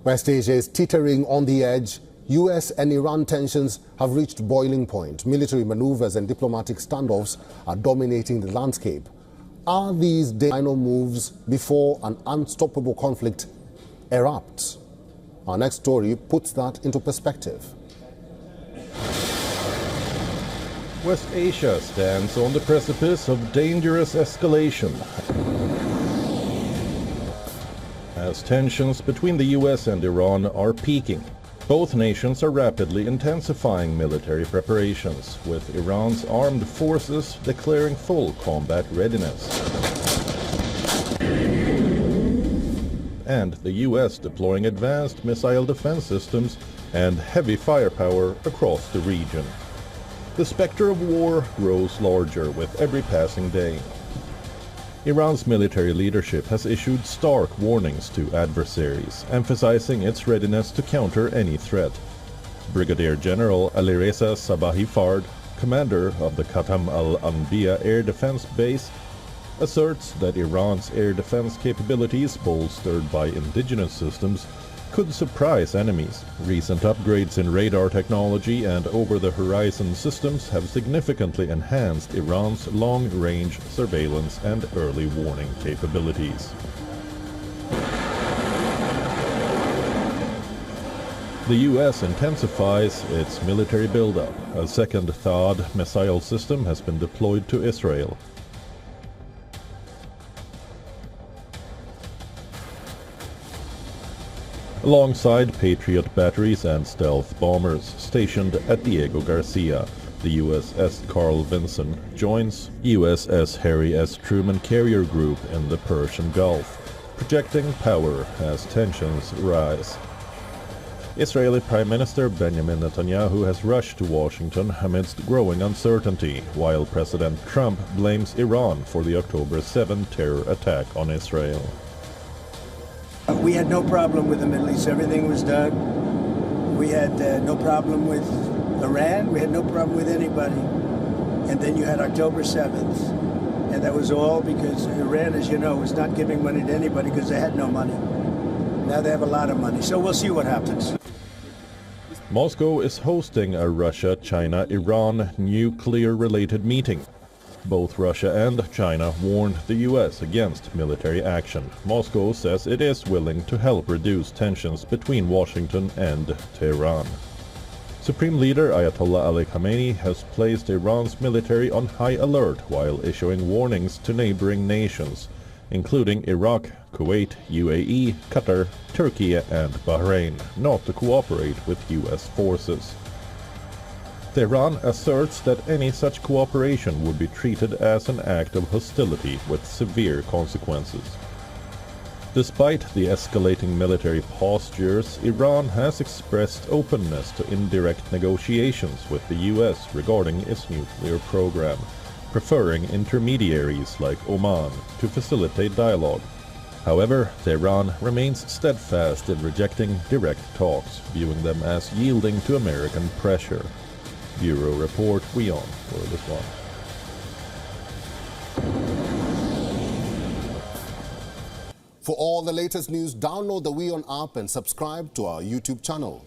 West Asia is teetering on the edge. US and Iran tensions have reached boiling point. Military maneuvers and diplomatic standoffs are dominating the landscape. Are these final moves before an unstoppable conflict erupts? Our next story puts that into perspective. West Asia stands on the precipice of dangerous escalation as tensions between the US and Iran are peaking. Both nations are rapidly intensifying military preparations, with Iran's armed forces declaring full combat readiness, and the US deploying advanced missile defense systems and heavy firepower across the region. The specter of war grows larger with every passing day. Iran's military leadership has issued stark warnings to adversaries, emphasizing its readiness to counter any threat. Brigadier General Alireza Sabahi Fard, commander of the Khatam al-Anbiya Air Defense Base, asserts that Iran's air defense capabilities, bolstered by indigenous systems, could surprise enemies. Recent upgrades in radar technology and over-the-horizon systems have significantly enhanced Iran's long-range surveillance and early warning capabilities. The US intensifies its military buildup. A second THAAD missile system has been deployed to Israel. Alongside Patriot batteries and stealth bombers stationed at Diego Garcia, the USS Carl Vinson joins USS Harry S. Truman carrier group in the Persian Gulf, projecting power as tensions rise. Israeli Prime Minister Benjamin Netanyahu has rushed to Washington amidst growing uncertainty, while President Trump blames Iran for the October 7 terror attack on Israel. We had no problem with the Middle East. Everything was done. We had no problem with Iran. We had no problem with anybody. And then you had October 7th. And that was all because Iran, as you know, was not giving money to anybody because they had no money. Now they have a lot of money. So we'll see what happens. Moscow is hosting a Russia-China-Iran nuclear-related meeting. Both Russia and China warned the US against military action. Moscow says it is willing to help reduce tensions between Washington and Tehran. Supreme Leader Ayatollah Ali Khamenei has placed Iran's military on high alert while issuing warnings to neighboring nations, including Iraq, Kuwait, UAE, Qatar, Turkey and Bahrain, not to cooperate with US forces. Tehran asserts that any such cooperation would be treated as an act of hostility with severe consequences. Despite the escalating military postures, Iran has expressed openness to indirect negotiations with the US regarding its nuclear program, preferring intermediaries like Oman to facilitate dialogue. However, Tehran remains steadfast in rejecting direct talks, viewing them as yielding to American pressure. Bureau Report, WION for this one. For all the latest news, download the WION app and subscribe to our YouTube channel.